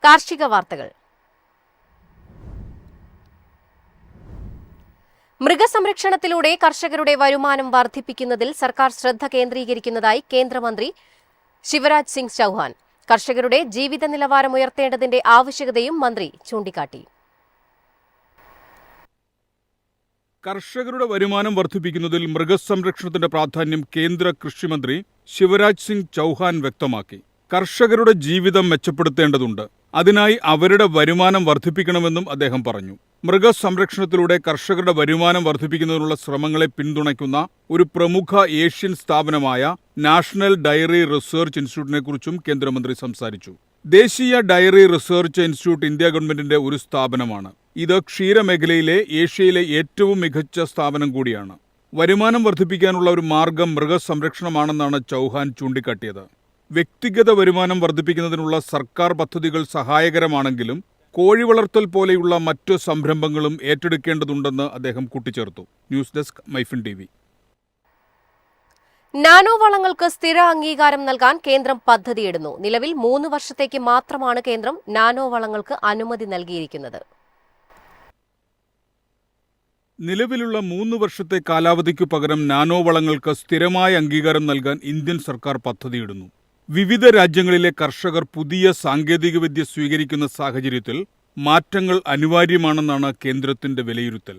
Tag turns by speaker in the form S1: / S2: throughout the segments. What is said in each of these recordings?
S1: കാർഷിക വാർത്തകൾ. മൃഗസംരക്ഷണത്തിലൂടെ കർഷകരുടെ വരുമാനം വർദ്ധിപ്പിക്കുന്നതിൽ സർക്കാർ ശ്രദ്ധ കേന്ദ്രീകരിക്കുന്നതായി കേന്ദ്രമന്ത്രി ശിവരാജ് സിംഗ് ചൌഹാൻ. കർഷകരുടെ ജീവിത നിലവാരം ഉയർത്തേണ്ടതിന്റെ ആവശ്യകതയും മന്ത്രി ചൂണ്ടിക്കാട്ടി.
S2: കർഷകരുടെ വരുമാനം വർദ്ധിപ്പിക്കുന്നതിൽ മൃഗസംരക്ഷണത്തിന്റെ പ്രാധാന്യം കേന്ദ്ര കൃഷിമന്ത്രി ശിവരാജ് സിംഗ് ചൌഹാൻ വ്യക്തമാക്കി. കർഷകരുടെ ജീവിതം മെച്ചപ്പെടുത്തേണ്ടതുണ്ട്. അതിനായി അവരുടെ വരുമാനം വർദ്ധിപ്പിക്കണമെന്നും അദ്ദേഹം പറഞ്ഞു. മൃഗസംരക്ഷണത്തിലൂടെ കർഷകരുടെ വരുമാനം വർദ്ധിപ്പിക്കുന്നതിനുള്ള ശ്രമങ്ങളെ പിന്തുണയ്ക്കുന്ന ഒരു പ്രമുഖ ഏഷ്യൻ സ്ഥാപനമായ നാഷണൽ ഡയറി റിസർച്ച് ഇൻസ്റ്റിറ്റ്യൂട്ടിനെക്കുറിച്ചും കേന്ദ്രമന്ത്രി സംസാരിച്ചു. ദേശീയ ഡയറി റിസർച്ച് ഇൻസ്റ്റിറ്റ്യൂട്ട് ഇന്ത്യ ഗവൺമെന്റിന്റെ ഒരു സ്ഥാപനമാണ്. ഇത് ക്ഷീരമേഖലയിലെ ഏഷ്യയിലെ ഏറ്റവും മികച്ച സ്ഥാപനം കൂടിയാണ്. വരുമാനം വർദ്ധിപ്പിക്കാനുള്ള ഒരു മാർഗം മൃഗസംരക്ഷണമാണെന്നാണ് ചൌഹാൻ ചൂണ്ടിക്കാട്ടിയത്. വ്യക്തിഗത വരുമാനം വർദ്ധിപ്പിക്കുന്നതിനുള്ള സർക്കാർ പദ്ധതികൾ സഹായകരമാണെങ്കിലും കോഴി വളർത്തൽ പോലെയുള്ള മറ്റു സംരംഭങ്ങളും ഏറ്റെടുക്കേണ്ടതുണ്ടെന്ന് അദ്ദേഹം കൂട്ടിച്ചേർത്തു. News desk MyFin TV.
S1: Nano വളങ്ങൾക്ക് സ്ഥിര അംഗീകാരം നൽകാൻ കേന്ദ്രം പദ്ധതിയിടുന്നു. നിലവിൽ 3 വർഷത്തേക്ക് മാത്രമാണ് കേന്ദ്രം നാനോ വളങ്ങൾക്ക് അനുമതി നൽകിയിരിക്കുന്നത്.
S2: നിലവിലുള്ള 3 വർഷത്തെ കാലാവധിക്കു പകരം നാനോ വളങ്ങൾക്ക് സ്ഥിരമായ അംഗീകാരം നൽകാൻ ഇന്ത്യൻ സർക്കാർ പദ്ധതിയിടുന്നു. വിവിധ രാജ്യങ്ങളിലെ കർഷകർ പുതിയ സാങ്കേതികവിദ്യ സ്വീകരിക്കുന്ന സാഹചര്യത്തിൽ മാറ്റങ്ങൾ അനിവാര്യമാണെന്നാണ് കേന്ദ്രത്തിന്റെ വിലയിരുത്തൽ.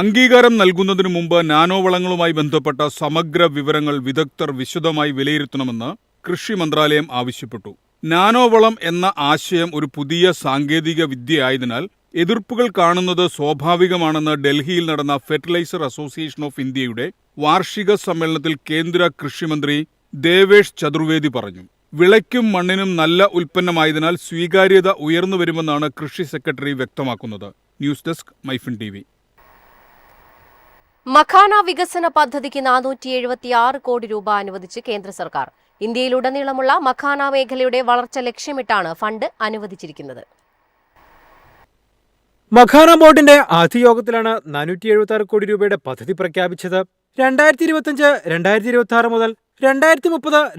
S2: അംഗീകാരം നൽകുന്നതിനു മുമ്പ് നാനോ വളങ്ങളുമായി ബന്ധപ്പെട്ട സമഗ്ര വിവരങ്ങൾ വിദഗ്ധർ വിശദമായി വിലയിരുത്തണമെന്ന് കൃഷി മന്ത്രാലയം ആവശ്യപ്പെട്ടു. നാനോ വളം എന്ന ആശയം ഒരു പുതിയ സാങ്കേതിക വിദ്യയായതിനാൽ എതിർപ്പുകൾ കാണുന്നത് സ്വാഭാവികമാണെന്ന് ഡൽഹിയിൽ നടന്ന ഫെർട്ടിലൈസർ അസോസിയേഷൻ ഓഫ് ഇന്ത്യയുടെ വാർഷിക സമ്മേളനത്തിൽ കേന്ദ്ര കൃഷിമന്ത്രി ദേവേഷ് ചതുർവേദി പറഞ്ഞു. വിളയ്ക്കും മണ്ണിനും നല്ല ഉൽപ്പന്നമായതിനാൽ സ്വീകാര്യത ഉയർന്നുവരുമെന്നാണ് കൃഷി സെക്രട്ടറി വ്യക്തമാക്കുന്നത്. News desk MyFin TV.
S1: Makhana വികസന പദ്ധതിക്ക് 476 കോടി രൂപ അനുവദിച്ച് കേന്ദ്ര സർക്കാർ. ഇന്ത്യയിലുടനീളമുള്ള മഖാന മേഖലയുടെ വളർച്ച ലക്ഷ്യമിട്ടാണ് ഫണ്ട് അനുവദിച്ചിരിക്കുന്നത്.
S3: മഖാന ബോർഡിന്റെ ആദ്യ യോഗത്തിലാണ് 476 കോടി രൂപയുടെ പദ്ധതി പ്രഖ്യാപിച്ചത്. 2025, 2026 മുതൽ 2030,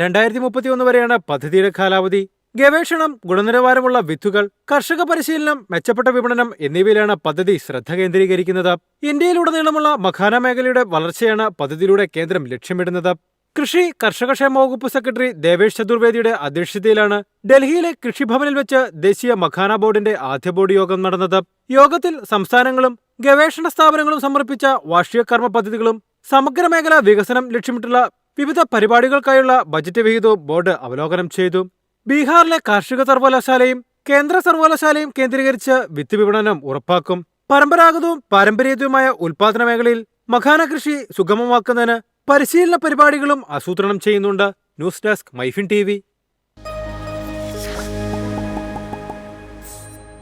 S3: 2031 വരെയാണ് പദ്ധതിയുടെ കാലാവധി. ഗവേഷണം, ഗുണനിലവാരമുള്ള വിത്തുകൾ, കർഷക പരിശീലനം, മെച്ചപ്പെട്ട വിപണനം എന്നിവയിലാണ് പദ്ധതി ശ്രദ്ധ കേന്ദ്രീകരിക്കുന്നത്. ഇന്ത്യയിലുടനീളമുള്ള മഖാന മേഖലയുടെ വളർച്ചയാണ് പദ്ധതിയിലൂടെ കേന്ദ്രം ലക്ഷ്യമിടുന്നത്. കൃഷി കർഷകക്ഷേമ വകുപ്പ് സെക്രട്ടറി ദേവേഷ് ചതുർവേദിയുടെ അധ്യക്ഷതയിലാണ് ഡൽഹിയിലെ കൃഷിഭവനിൽ വെച്ച് ദേശീയ മഖാന ബോർഡിന്റെ ആദ്യ ബോർഡ് യോഗം നടന്നത്. യോഗത്തിൽ സംസ്ഥാനങ്ങളും ഗവേഷണ സ്ഥാപനങ്ങളും സമർപ്പിച്ച വാർഷിക കർമ്മ പദ്ധതികളും സമഗ്ര മേഖലാ വികസനം ലക്ഷ്യമിട്ടുള്ള വിവിധ പരിപാടികൾക്കായുള്ള ബജറ്റ് വിഹിതവും ബോർഡ് അവലോകനം ചെയ്തു. ബീഹാറിലെ കാർഷിക സർവകലാശാലയും കേന്ദ്ര സർവകലാശാലയും കേന്ദ്രീകരിച്ച് വിത്ത് വിപണനം ഉറപ്പാക്കും. പരമ്പരാഗതവും പാരമ്പര്യവുമായ ഉൽപാദന മേഖലയിൽ മഖാന കൃഷി സുഗമമാക്കുന്നതിന് പരിശീലന പരിപാടികളും ആസൂത്രണം ചെയ്യുന്നുണ്ട്. News desk MyFin TV.